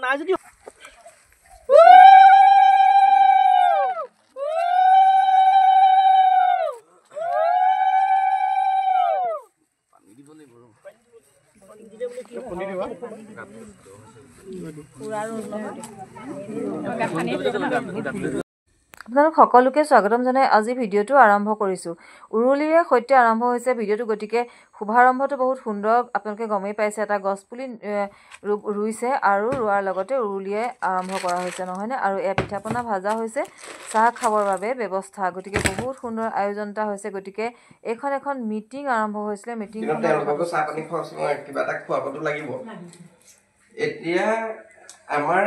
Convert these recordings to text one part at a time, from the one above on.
নাই যদি আপোনালোক সকলোকে স্বাগতম জনাই আজি ভিডিঅ'টো আৰম্ভ কৰিছোঁ। উৰুলিৰে সৈতে আৰম্ভ হৈছে ভিডিঅ'টো, গতিকে শুভাৰম্ভটো বহুত সুন্দৰ। আপোনালোকে গমেই পাইছে, এটা গছপুলি ৰুইছে আৰু ৰোৱাৰ লগতে উৰুলিয়ে আৰম্ভ কৰা হৈছে নহয়নে? আৰু এয়া পিঠা পনা ভাজা হৈছে চাহ খাবৰ বাবে ব্যৱস্থা, গতিকে বহুত সুন্দৰ আয়োজন এটা হৈছে। গতিকে এইখন এখন মিটিং আৰম্ভ হৈছিলে। মিটিং চাহ পানী কিবা এটা খোৱাবতো লাগিব। এতিয়া আমাৰ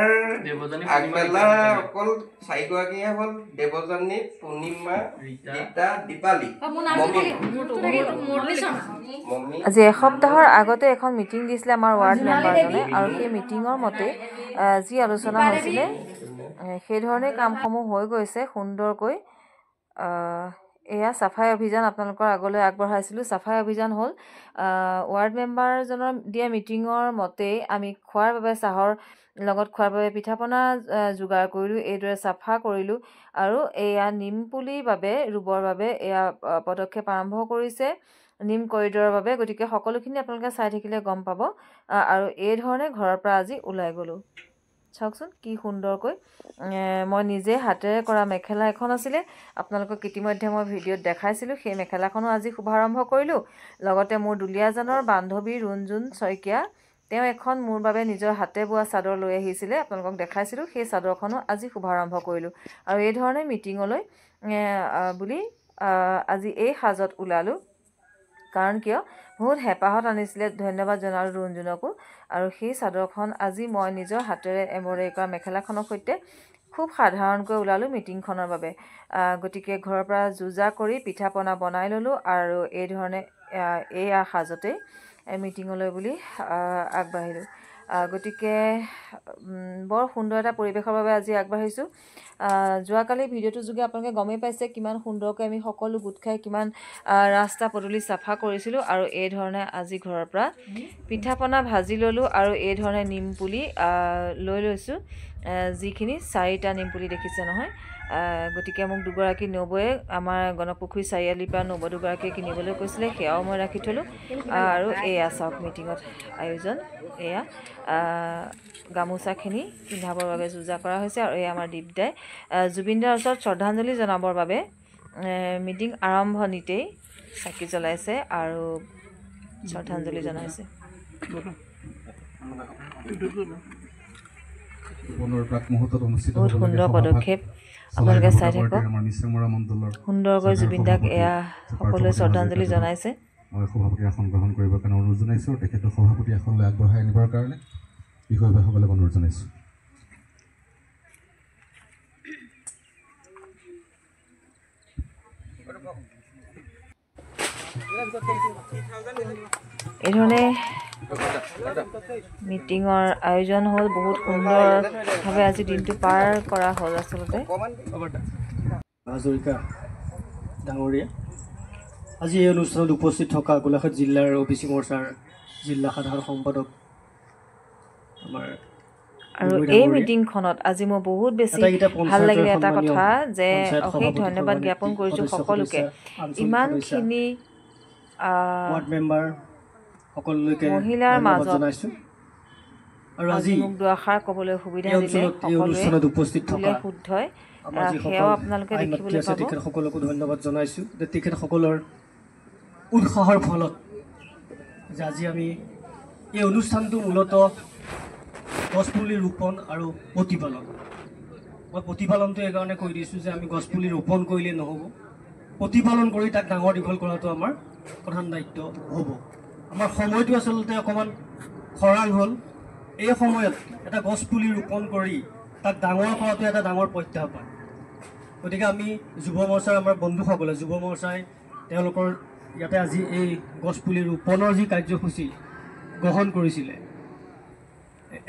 আগবেলা অকল 4 গৰাকীয়ে হ'ল দেৱজানী, পূৰ্ণিমা, ৰীতা, দীপালী, আজি এসপ্তাহৰ আগতে এখন মিটিং দিছিলে আমাৰ ৱাৰ্ড মেম্বাৰজনে, আৰু সেই মিটিঙৰ মতে যি আলোচনা হৈছিলে সেইধৰণে কামসমূহ হৈ গৈছে সুন্দৰকৈ। এয়া চাফাই অভিযান আপোনালোকৰ আগলৈ আগবঢ়াইছিলোঁ। চাফাই অভিযান হ'ল ৱাৰ্ড মেম্বাৰজনৰ দিয়া মিটিঙৰ মতেই আমি খোৱাৰ বাবে চাহৰ লগত খোৱাৰ বাবে পিঠা পনা যোগাৰ কৰিলোঁ, এইদৰে চাফা কৰিলোঁ। আৰু এয়া নিম পুলিৰ বাবে ৰুবৰ বাবে এয়া পদক্ষেপ আৰম্ভ কৰিছে নিম কৰিডৰৰ বাবে। গতিকে সকলোখিনি আপোনালোকে চাই থাকিলে গম পাব। আৰু এইধৰণে ঘৰৰ পৰা আজি ওলাই গ'লোঁ। চাওকচোন কি সুন্দৰকৈ মই নিজে হাতেৰে কৰা মেখেলা এখন আছিলে, আপোনালোকক ইতিমধ্যে মই ভিডিঅ'ত দেখাইছিলোঁ। সেই মেখেলাখনো আজি শুভাৰম্ভ কৰিলোঁ। লগতে মোৰ দুলীয়াজানৰ বান্ধৱী ৰুণজুণ শইকীয়া, তেওঁ এখন মোৰ বাবে নিজৰ হাতে বোৱা চাদৰ লৈ আহিছিলে, আপোনালোকক দেখাইছিলোঁ। সেই চাদৰখনো আজি শুভাৰম্ভ কৰিলোঁ। আৰু এইধৰণে মিটিঙলৈ বুলি আজি এই সাজত ওলালোঁ। কাৰণ কিয়, বহুত হেঁপাহত আনিছিলে, ধন্যবাদ জনালোঁ ৰুণজুণকো। আৰু সেই চাদৰখন আজি মই নিজৰ হাতেৰে এম্ব্ৰইডাৰী কৰা মেখেলাখনৰ সৈতে খুব সাধাৰণকৈ ওলালোঁ মিটিংখনৰ বাবে। গতিকে ঘৰৰ পৰা যোজা কৰি পিঠা পনা বনাই ল'লোঁ আৰু এইধৰণে এইয়া সাজতেই মিটিঙলৈ বুলি আগবাঢ়িলোঁ। গতিকে বৰ সুন্দৰ এটা পৰিৱেশৰ বাবে আজি আগবাঢ়িছোঁ। যোৱাকালি ভিডিঅ'টোৰ যোগে আপোনালোকে গমেই পাইছে কিমান সুন্দৰকৈ আমি সকলো গোট খাই কিমান ৰাস্তা পদূলি চাফা কৰিছিলোঁ। আৰু এইধৰণে আজি ঘৰৰ পৰা পিঠা পনা ভাজি ল'লোঁ আৰু এইধৰণে নিম পুলি লৈ লৈছোঁ, যিখিনি 4টা নিম পুলি দেখিছে নহয়। গতিকে মোক দুগৰাকী নবৌয়ে আমাৰ গণপুখুৰী চাৰিআলিৰ পৰা নবৌ দুগৰাকীয়ে কিনিবলৈ কৈছিলে, সেয়াও মই ৰাখি থ'লোঁ। আৰু এয়া চাওক মিটিঙত আয়োজন, এয়া গামোচাখিনি পিন্ধাবৰ বাবে যোজা কৰা হৈছে। আৰু এয়া আমাৰ দীপদাই জুবিনদাৰ ওচৰত শ্ৰদ্ধাঞ্জলি জনাবৰ বাবে মিটিং আৰম্ভণিতেই চাকি জ্বলাইছে আৰু শ্ৰদ্ধাঞ্জলি জনাইছে। বহুত সুন্দৰ পদক্ষেপ, আপোনালোকে চাই থাকক। সুন্দৰকৈ জুবিনদাক এয়া সকলোৱে শ্ৰদ্ধাঞ্জলি জনাইছে। মই সভাপতিৰ আসন গ্ৰহণ কৰিবৰ কাৰণে অনুৰোধ জনাইছোঁ। তেখেতক সভাপতি আসনলৈ আগবঢ়াই আনিবৰ কাৰণে বিষয়ববীয়াসকলক অনুৰোধ জনাইছোঁ। এইধৰণে মিটিঙৰ আয়োজন হ'ল, বহুত সুন্দৰভাৱে আজি দিনটো পাৰ কৰা হ'ল। আচলতে হাজৰিকা ডাঙৰীয়া আজি এই অনুষ্ঠানত উপস্থিত থকা গোলাঘাট জিলাৰ OBC মৰ্চাৰ জিলা সাধাৰণ সম্পাদক আমাৰ। আৰু এই মিটিংখনত আজি মই বহুত বেছি ভাল লাগিলে এটা কথা, যে অশেষ ধন্যবাদ জ্ঞাপন কৰিছোঁ সকলোকে। ইমানখিনি ৱাৰ্ড মেম্বাৰ সকলোকে মহিলাৰ মাজত জনাইছোঁ। আৰু আজি মোক দুআষাৰ ক'বলৈ সুবিধা দিলে সকলোৱে উপস্থিত থকা শুদ্ধই, সেয়াও আপোনালোকে দেখিবলৈ পাব। তেখেতসকলকো ধন্যবাদ জনাইছোঁ যে তেখেতসকলৰ উৎসাহৰ ফলত যে আজি আমি এই অনুষ্ঠানটো মূলতঃ গছপুলি ৰোপণ আৰু প্ৰতিপালন। মই প্ৰতিপালনটো এইকাৰণে কৈ দিছোঁ যে আমি গছপুলি ৰোপণ কৰিলেই নহ'ব, প্ৰতিপালন কৰি তাক ডাঙৰ দীঘল কৰাটো আমাৰ প্ৰধান দায়িত্ব হ'ব। আমাৰ সময়টো আচলতে অকণমান খৰাং হ'ল। এই সময়ত এটা গছপুলি ৰোপণ কৰি তাক ডাঙৰ কৰাটো এটা ডাঙৰ প্ৰত্যাহ্বান। গতিকে আমি যুৱ মৰ্চাৰ আমাৰ বন্ধুসকলে, যুৱ মৰ্চাই তেওঁলোকৰ ইয়াতে আজি এই গছপুলি ৰোপণৰ যি কাৰ্যসূচী গ্ৰহণ কৰিছিলে,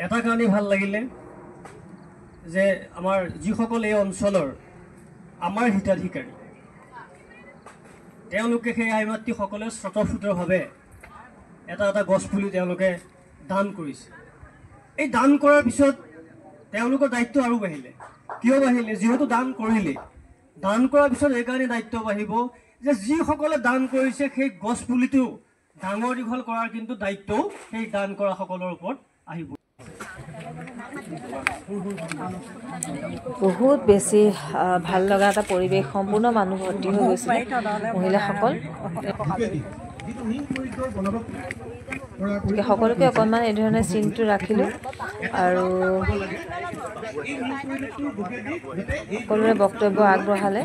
এটা কাৰণেই ভাল লাগিলে যে আমাৰ যিসকল এই অঞ্চলৰ আমাৰ হিতাধিকাৰী, তেওঁলোকে সেই আই মাতৃসকলে স্বতঃস্ফূৰ্তভাৱে এটা গছপুলি তেওঁলোকে দান কৰিছে। এই দান কৰাৰ পিছত তেওঁলোকৰ দায়িত্ব আৰু বাঢ়িলে। কিয় বাঢ়িলে? যিহেতু দান কৰিলে, দান কৰাৰ পিছত এইকাৰণে দায়িত্ব বাঢ়িব যে যিসকলে দান কৰিছে সেই গছ পুলিটো ডাঙৰ দীঘল কৰাৰ কিন্তু দায়িত্বও সেই দান কৰা সকলৰ ওপৰত আহিব। বহুত বেছি ভাল লগা এটা পৰিৱেশ, সম্পূৰ্ণ মানুহ ভৰ্তি হৈ গৈছিলে মহিলাসকল। সকলোকে অকণমান এই ধৰণে চিনটো ৰাখিলোঁ আৰু সকলোৰে বক্তব্য আগবঢ়ালে।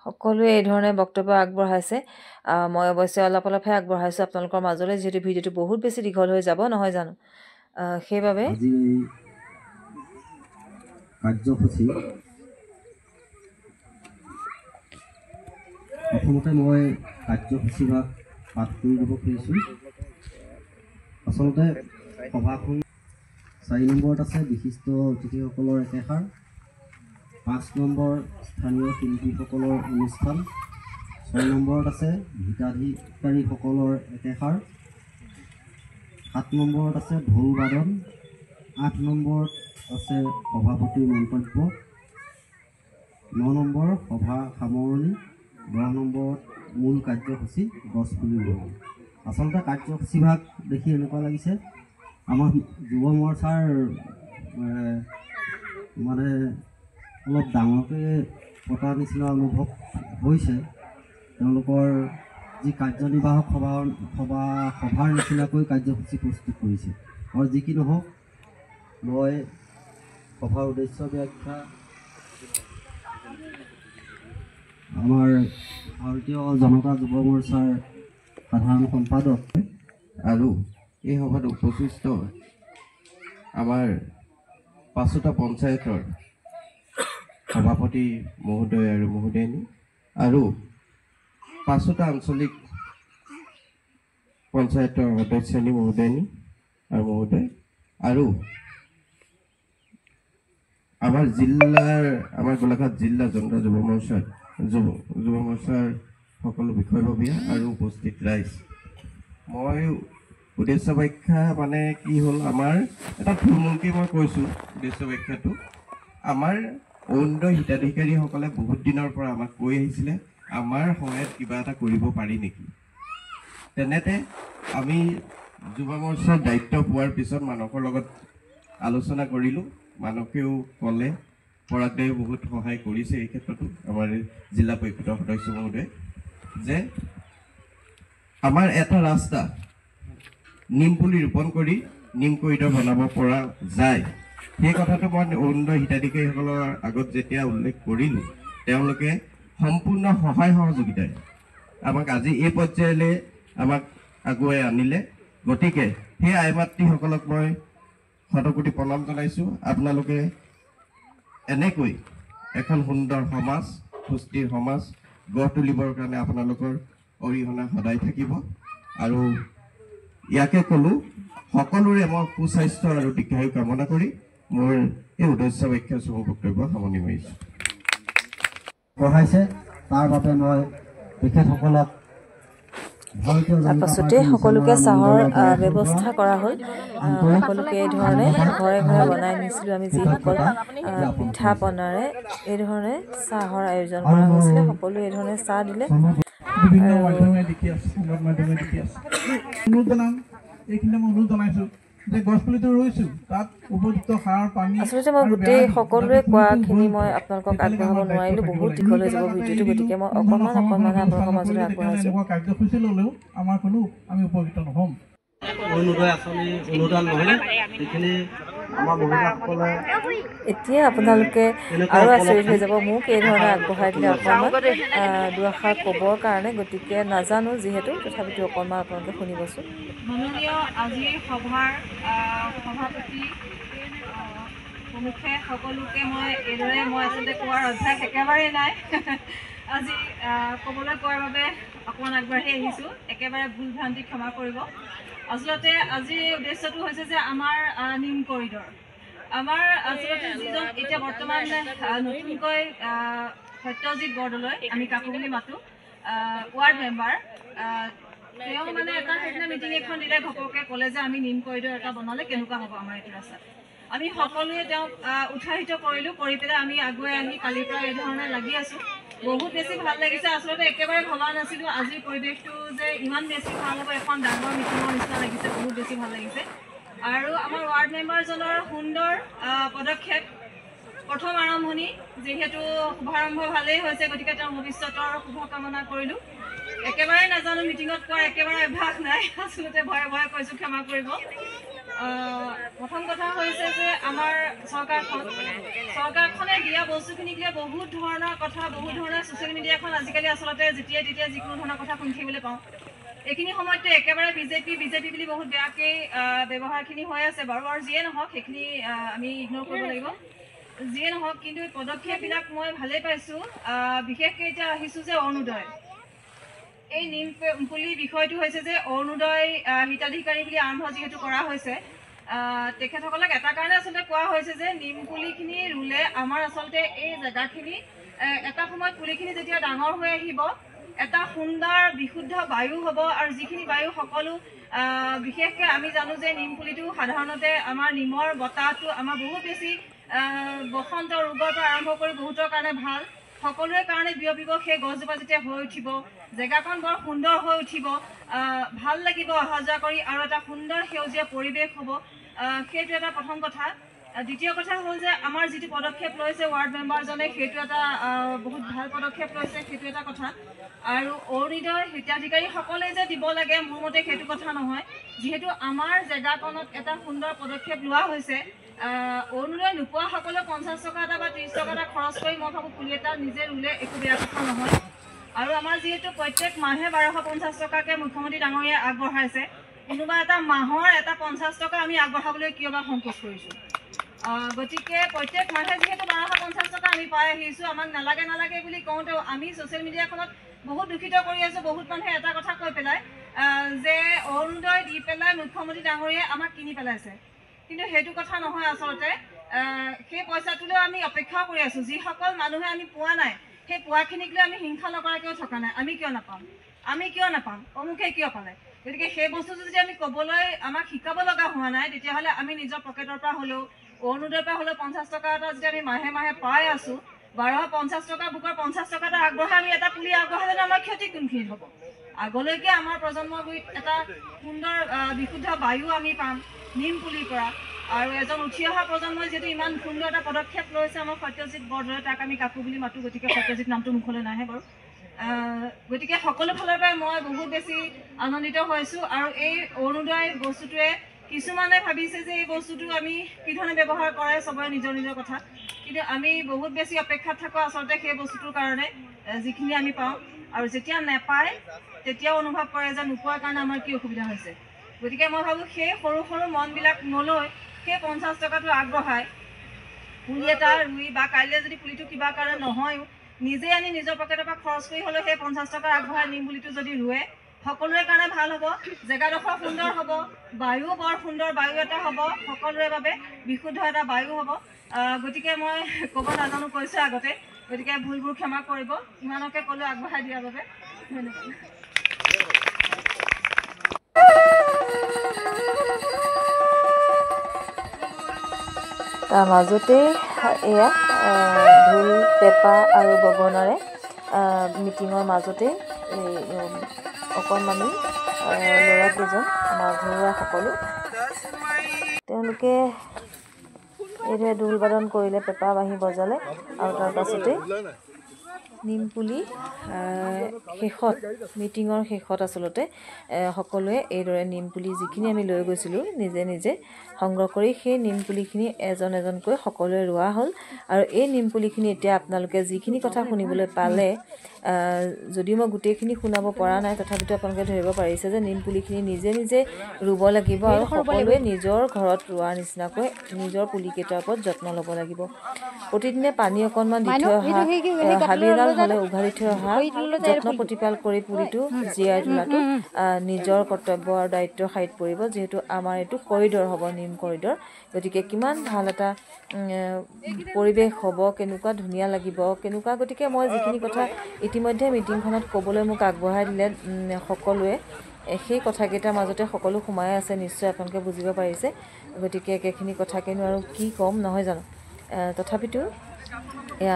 সকলোৱে এই ধৰণে বক্তব্য আগবঢ়াইছে। মই অৱশ্যে অলপহে আগবঢ়াইছোঁ আপোনালোকৰ মাজলৈ, যিহেতু ভিডিঅ'টো বহুত বেছি দীঘল হৈ যাব নহয় জানো। সেইবাবে কাৰ্যসূচী প্ৰথমতে মই কাৰ্যসূচীভাগ পাঠ কৰি দিব খুজিছোঁ। আচলতে সভাখন 4 নম্বৰত আছে বিশিষ্ট অতিথিসকলৰ একেষাৰ, 5 নম্বৰ স্থানীয় শিল্পীসকলৰ অনুষ্ঠান, 6 নম্বৰত আছে হিতাধিকাৰীসকলৰ একেষাৰ, 7 নম্বৰত আছে ঢোল বাদন, 8 নম্বৰত আছে সভাপতিৰ মন্তব্য, 9 নম্বৰ সভা সামৰণি, 10 নম্বৰত মূল কাৰ্যসূচী গছপুলি ৰোপণ। আচলতে কাৰ্যসূচীভাগ দেখি এনেকুৱা লাগিছে আমাৰ যুৱ মৰ্চাৰ মানে অলপ ডাঙৰকৈ পতাৰ নিচিনা অনুভৱ হৈছে। তেওঁলোকৰ যি কাৰ্যনিৰ্বাহক সভাৰ নিচিনাকৈ কাৰ্যসূচী প্ৰস্তুত কৰিছে। আৰু যি কি নহওক, মই সভাৰ উদ্দেশ্য ব্যাখ্যা আমাৰ ভাৰতীয় জনতা যুৱ মৰ্চাৰ সাধাৰণ সম্পাদক আৰু এই সভাত উপস্থিত আমাৰ 5টা পঞ্চায়তৰ সভাপতি মহোদয় আৰু মহোদয়নী আৰু 5টা আঞ্চলিক পঞ্চায়তৰ সদস্যনী মহোদয়নী আৰু মহোদয় আৰু আমাৰ গোলাঘাট জিলা জনতা যুৱ মৰ্চাৰ সকলো বিষয়ববীয়া আৰু উপস্থিত ৰাইজ। মই উদ্দেশ্য ব্যাখ্যা মানে কি হ'ল, আমাৰ এটা থুলমূলকৈ মই কৈছোঁ উদ্দেশ্য ব্যাখ্যাটো। আমাৰ অৰুণোদয় হিতাধিকাৰীসকলে বহুত দিনৰ পৰা আমাক কৈ আহিছিলে আমাৰ সহায়ত কিবা এটা কৰিব পাৰি নেকি। তেনেতে আমি যুৱ মৰ্চাৰ দায়িত্ব পোৱাৰ পিছত মানসৰ লগত আলোচনা কৰিলোঁ। মানসেও ক'লে, পৰাগদায়ো বহুত সহায় কৰিছে এই ক্ষেত্ৰতো আমাৰ জিলা পৰিষদৰ সদস্য মহোদয়, যে আমাৰ এটা ৰাস্তা নিম পুলি ৰোপণ কৰি নিম কৰিডৰ বনাব পৰা যায়। সেই কথাটো মই অৰুণোদয় হিতাধিকাৰীসকলৰ আগত যেতিয়া উল্লেখ কৰিলোঁ, তেওঁলোকে সম্পূৰ্ণ সহায় সহযোগিতাৰে আমাক আজি এই পৰ্যায়লৈ আমাক আগুৱাই আনিলে। গতিকে সেই আই মাতৃসকলক মই শতকোটি প্ৰণাম জনাইছোঁ। আপোনালোকে এনেকৈ এখন সুন্দৰ সমাজ, সুস্থিৰ সমাজ গঢ় তুলিবৰ কাৰণে আপোনালোকৰ অৰিহণা সদায় থাকিব। আৰু ইয়াকে ক'লোঁ, সকলোৰে মই সুস্বাস্থ্য আৰু দীৰ্ঘায়ু কামনা কৰি মোৰ এই উদ্দেশ্য ব্যাখ্যা চমু বক্তব্য সামৰণি মাৰিছোঁ। পঢ়াইছে তাৰ বাবে মই তেখেতসকলক তাৰপাছতে সকলোকে চাহৰ ব্যৱস্থা কৰা হ'ল। সকলোকে এই ধৰণে ঘৰে ঘৰে বনাই নিছিলোঁ আমি, যিসকল পিঠা পনাৰে এই ধৰণে চাহৰ আয়োজন কৰা হৈছিলে। সকলোৱে এই ধৰণে চাহ দিলে। এইখিনি মই অনুৰোধ জনাইছোঁ যে গছপুলিটো ৰুইছোঁ, তাত উপযুক্ত সাৰ পানী। আচলতে মই গোটেই সকলোৱে কোৱাখিনি মই আপোনালোকক আগবঢ়াব নোৱাৰিলোঁ, বহুত দীঘল হৈ যাব ভিডিঅ'টো। গতিকে মই অকণমানহে আপোনালোকৰ মাজলৈ আগবঢ়াইছোঁ। কাৰ্যসূচী ল'লেও আমাৰ কোনো আমি উপকৃত নহ'ম। অৰুণোদয় আঁচনি অনুদান নহ'লে সেইখিনি আমাৰ মহিলাসকলে এতিয়া আপোনালোকে আৰু আচৰিত হৈ যাব মোক এই ধৰণে আগবঢ়াই দিলে অকণমান দুআষাৰ ক'বৰ কাৰণে। গতিকে নাজানো যিহেতু, তথাপিতো অকণমান আপোনালোকে শুনিবচোন। মাননীয় আজিৰ সভাৰ সভাপতি প্ৰমুখে সকলোকে এইদৰে মই আচলতে কোৱাৰ অভ্যাস একেবাৰেই নাই। আজি ক'বলৈ কোৱাৰ বাবে অকণমান আগবাঢ়ি আহিছোঁ। একেবাৰে ভুল ভ্ৰান্তি ক্ষমা কৰিব। আচলতে আজিৰ উদ্দেশ্যটো হৈছে যে আমাৰ নিম কৰিডৰ, আমাৰ আচলতে যিজন এতিয়া বৰ্তমান নতুনকৈ সত্যজিৎ বৰদলৈ আমি কাকু বুলি মাতোঁ ৱাৰ্ড মেম্বাৰ, তেওঁ মানে এটা সেইদিনা মিটিং এখন দিলে ঘপককৈ ক'লে যে আমি নিম কৰিডৰ এটা বনালে কেনেকুৱা হ'ব আমাৰ এইটো ৰাস্তাত। আমি সকলোৱে তেওঁক উৎসাহিত কৰিলোঁ, কৰি পেলাই আমি আগুৱাই আহি কালিৰ পৰা এই ধৰণে লাগি আছোঁ। বহুত বেছি ভাল লাগিছে। আচলতে একেবাৰে ভবা নাছিলোঁ আজিৰ পৰিৱেশটো যে ইমান বেছি ভাল হ'ব, এখন ডাঙৰ মিটিঙৰ নিচিনা লাগিছে, বহুত বেছি ভাল লাগিছে। আৰু আমাৰ ৱাৰ্ড মেম্বাৰজনৰ সুন্দৰ পদক্ষেপ, প্ৰথম আৰম্ভণি, যিহেতু শুভাৰম্ভ ভালেই হৈছে, গতিকে তেওঁৰ ভৱিষ্যতৰ শুভকামনা কৰিলোঁ। একেবাৰে নাজানো, মিটিঙত কোৱাৰ একেবাৰে অভ্যাস নাই, আচলতে ভয়ে ভয়ে কৈছোঁ, ক্ষমা কৰিব। প্ৰথম কথা হৈছে যে আমাৰ চৰকাৰখনে দিয়া বস্তুখিনিক লৈ বহুত ধৰণৰ কথা, বহুত ধৰণৰ ছ'চিয়েল মিডিয়াখন আজিকালি আচলতে যেতিয়াই তেতিয়াই যিকোনো ধৰণৰ কথা শুনি থাকিবলৈ পাওঁ। এইখিনি সময়ততো একেবাৰে বিজেপি বুলি বহুত বেয়াকৈ ব্যৱহাৰখিনি হৈ আছে বাৰু, আৰু যিয়ে নহওক সেইখিনি আমি ইগন'ৰ কৰিব লাগিব। যিয়ে নহওক, কিন্তু পদক্ষেপবিলাক মই ভালেই পাইছোঁ। বিশেষকৈ এতিয়া আহিছোঁ যে অৰুণোদয়, এই নিম পুলি বিষয়টো হৈছে যে অৰুণোদয় হিতাধিকাৰী বুলি আৰম্ভ যিহেতু কৰা হৈছে, তেখেতসকলক এটা কাৰণে আচলতে কোৱা হৈছে যে নিম পুলিখিনি ৰুলে আমাৰ আচলতে এই জেগাখিনি এটা সময়ত পুলিখিনি যেতিয়া ডাঙৰ হৈ আহিব, এটা সুন্দৰ বিশুদ্ধ বায়ু হ'ব। আৰু যিখিনি বায়ু সকলো বিশেষকৈ আমি জানো যে নিম পুলিটো সাধাৰণতে আমাৰ নিমৰ বতাহটো আমাৰ বহুত বেছি বসন্ত ৰোগৰ পৰা আৰম্ভ কৰি বহুতৰ কাৰণে ভাল, সকলোৰে কাৰণে বিয়পিব। সেই গছজোপা যেতিয়া হৈ উঠিব, জেগাকণ বৰ সুন্দৰ হৈ উঠিব, ভাল লাগিব অহা যোৱা কৰি, আৰু এটা সুন্দৰ সেউজীয়া পৰিৱেশ হ'ব। সেইটো এটা প্ৰথম কথা। দ্বিতীয় কথা হ'ল যে আমাৰ যিটো পদক্ষেপ লৈছে ৱাৰ্ড মেম্বাৰজনে, সেইটো এটা বহুত ভাল পদক্ষেপ লৈছে, সেইটো এটা কথা। আৰু অৰুণোদয় হিতাধিকাৰীসকলে যে দিব লাগে, মোৰ মতে সেইটো কথা নহয়। যিহেতু আমাৰ জেগাকণত এটা সুন্দৰ পদক্ষেপ লোৱা হৈছে, অৰুণোদয় নোপোৱাসকলেও 50 টকা এটা বা 30 টকা এটা খৰচ কৰি মই ভাবোঁ পুলি এটা নিজে ৰুলে একো বেয়া কথা নহয়। আৰু আমাৰ যিহেতু প্ৰত্যেক মাহে 1250 টকাকৈ মুখ্যমন্ত্ৰী ডাঙৰীয়াই আগবঢ়াইছে, কোনোবা এটা মাহৰ এটা 50 টকা আমি আগবঢ়াবলৈ কিয় বা সংকোচ কৰিছোঁ। গতিকে প্ৰত্যেক মাহে যিহেতু 1250 টকা আমি পাই আহিছোঁ, আমাক নালাগে বুলি কওঁতেও আমি ছ'চিয়েল মিডিয়াখনত বহুত দূষিত কৰি আছোঁ। বহুত মানুহে এটা কথা কৈ পেলাই যে অৰুণোদয় দি পেলাই মুখ্যমন্ত্ৰী ডাঙৰীয়াই আমাক কিনি পেলাইছে, কিন্তু সেইটো কথা নহয়। আচলতে সেই পইচাটোলৈও আমি অপেক্ষাও কৰি আছোঁ। যিসকল মানুহে আমি পোৱা নাই, সেই পোৱাখিনিক লৈ আমি হিংসা নকৰাকৈও থকা নাই। আমি কিয় নাপাম, অমুকে কিয় পালে। গতিকে সেই বস্তুটো যদি আমি ক'বলৈ আমাক শিকাব লগা হোৱা নাই, তেতিয়াহ'লে আমি নিজৰ পকেটৰ পৰা হ'লেও, অৰুণোদয়ৰ পৰা হ'লেও 50 টকা এটা যদি আমি মাহে মাহে পাই আছোঁ, 1250 টকা বুকৰ 50 টকা এটা আগবঢ়াই আমি এটা পুলি আগবঢ়ালে আমাৰ ক্ষতি কোনখিনিত হ'ব। আগলৈকে আমাৰ প্ৰজন্মৰ গুৰিত এটা সুন্দৰ বিশুদ্ধ বায়ু আমি পাম নিম পুলিৰ পৰা। আৰু এজন উঠি অহা প্ৰজন্মই যিহেতু ইমান সুন্দৰ এটা পদক্ষেপ লৈছে, আমাৰ সত্যজিৎ বৰদলৈ, তাক আমি কাকু বুলি মাতোঁ, গতিকে সত্যজিৎ নামটো মুখলৈ নাহে বাৰু। গতিকে সকলো ফালৰ পৰাই মই বহুত বেছি আনন্দিত হৈছোঁ। আৰু এই অৰুণোদয় বস্তুটোৱে কিছুমানে ভাবিছে যে এই বস্তুটো আমি কি ধৰণে ব্যৱহাৰ কৰে, চবৰে নিজৰ নিজৰ কথা, কিন্তু আমি বহুত বেছি অপেক্ষাত থাকোঁ আচলতে সেই বস্তুটোৰ কাৰণে, যিখিনি আমি পাওঁ। আৰু যেতিয়া নেপায় তেতিয়াও অনুভৱ কৰে যে নোপোৱাৰ কাৰণে আমাৰ কি অসুবিধা হৈছে। গতিকে মই ভাবোঁ সেই সৰু সৰু মনবিলাক নলৈ সেই 50 টকাটো আগবঢ়াই পুলি এটা ৰুই, বা কাইলৈ যদি পুলিটো কিবা কাৰণে নহয়ও, নিজে আনি নিজৰ পকেটৰ পৰা খৰচ কৰি হ'লেও সেই 50 টকা আগবঢ়াই নিম পুলিটো যদি ৰুৱে, সকলোৰে কাৰণে ভাল হ'ব। জেগাডোখৰ সুন্দৰ হ'ব, বায়ু বৰ সুন্দৰ বায়ু এটা হ'ব, সকলোৰে বাবে বিশুদ্ধ এটা বায়ু হ'ব। গতিকে মই ক'ব নাজানো, কৈছোঁ আগতে, গতিকে ভুলবোৰ ক্ষমা কৰিব। ইমানকে ক'লোঁ আগবঢ়াই দিয়াৰ বাবে, ধন্যবাদ। তাৰ মাজতে এয়া ঢোল, পেঁপা আৰু গগনাৰে মিটিঙৰ মাজতে এই অকণমানি ল'ৰাকেইজন, আমাৰ ঘৰুৱা সকলো, তেওঁলোকে এইদৰে ঢোল বাদন কৰিলে, পেঁপা বাঁহী বজালে, আৰু তাৰ পাছতে নিমপুলি শেষত, মিটিঙৰ শেষত আচলতে সকলোৱে এইদৰে নিমপুলি যিখিনি আমি লৈ গৈছিলোঁ নিজে নিজে সংগ্ৰহ কৰি, সেই নিমপুলিখিনি এজন এজনকৈ সকলোৱে ৰোৱা হ'ল। আৰু এই নিমপুলিখিনি এতিয়া আপোনালোকে যিখিনি কথা শুনিবলৈ পালে, যদিও মই গোটেইখিনি শুনাব পৰা নাই, তথাপিতো আপোনালোকে ধৰিব পাৰিছে যে নিমপুলিখিনি নিজে নিজে ৰুব লাগিব, আৰু সকলোৱে নিজৰ ঘৰত ৰোৱাৰ নিচিনাকৈ নিজৰ পুলিকেইটাৰ ওপৰত যত্ন ল'ব লাগিব। প্ৰতিদিনে পানী অকণমান দি থৈ অহা, হাবি এডাল হ'লে উঘালি থৈ অহা, যত্ন প্ৰতিপাল কৰি পুলিটো জীয়াই তোলাটো নিজৰ কৰ্তব্য আৰু দায়িত্বৰ শাৰীত পৰিব। যিহেতু আমাৰ এইটো কৰিডৰ হ'ব, নিম কৰিডৰ, গতিকে কিমান ভাল এটা পৰিৱেশ হ'ব, কেনেকুৱা ধুনীয়া লাগিব, কেনেকুৱা। গতিকে মই যিখিনি কথা ইতিমধ্যে মিটিংখনত ক'বলৈ মোক আগবঢ়াই দিলে সকলোৱে। সেই কথাকেইটাৰ মাজতে সকলো সোমাই আছে, নিশ্চয় আপোনালোকে বুজিব পাৰিছে। গতিকে একেখিনি কথাকেনো আৰু কি ক'ম, নহয় জানো? তথাপিতো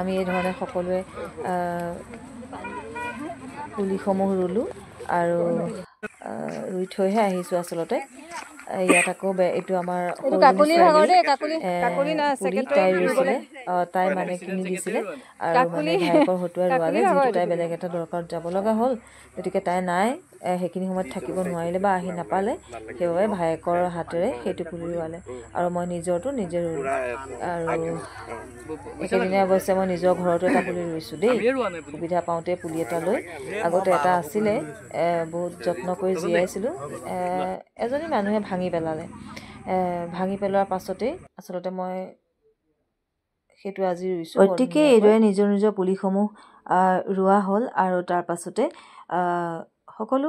আমি এই ধৰণে সকলোৱে পুলিসমূহ ৰুলোঁ আৰু ৰুই থৈহে আহিছোঁ আচলতে। ইয়াত আকৌ এইটো আমাৰ পুলি তাই ৰুইছিলে, তাই মানে কিনি দিছিলে আৰু মানে ভায়েকৰ হতুৱাই ৰোৱালে, যিহেতু তাই বেলেগ এটা দৰকাৰত যাব লগা হ'ল। গতিকে তাই নাই, সেইখিনি সময়ত থাকিব নোৱাৰিলে বা আহি নাপালে, সেইবাবে ভায়েকৰ হাতেৰে সেইটো পুলি ৰোৱালে আৰু মই নিজৰটো নিজে ৰুলোঁ। আৰু একেদিনাই অৱশ্যে মই নিজৰ ঘৰতো এটা পুলি ৰুইছোঁ দেই, সুবিধা পাওঁতে পুলি এটা লৈ। আগতে এটা আছিলে, বহুত যত্ন কৰি জীয়াইছিলোঁ, এজনী মানুহে ভাঙি পেলালে। ভাঙি পেলোৱাৰ পাছতেই আচলতে মই সেইটো আজি ৰুইছোঁ। গতিকে এইদৰে নিজৰ নিজৰ পুলিসমূহ ৰোৱা হ'ল আৰু তাৰ পাছতে সকলো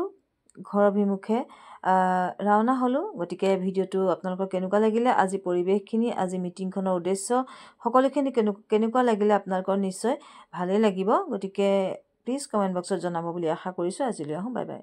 ঘৰ অভিমুখে ৰাওনা হ'লোঁ। গতিকে ভিডিঅ'টো আপোনালোকৰ কেনেকুৱা লাগিলে, আজি পৰিৱেশখিনি, আজি মিটিংখনৰ উদ্দেশ্য সকলোখিনি কেনেকুৱা লাগিলে আপোনালোকৰ নিশ্চয় ভালেই লাগিব। গতিকে প্লিজ কমেণ্ট বক্সত জনাব বুলি আশা কৰিছোঁ। আজিলৈ আহোঁ, বাই বাই।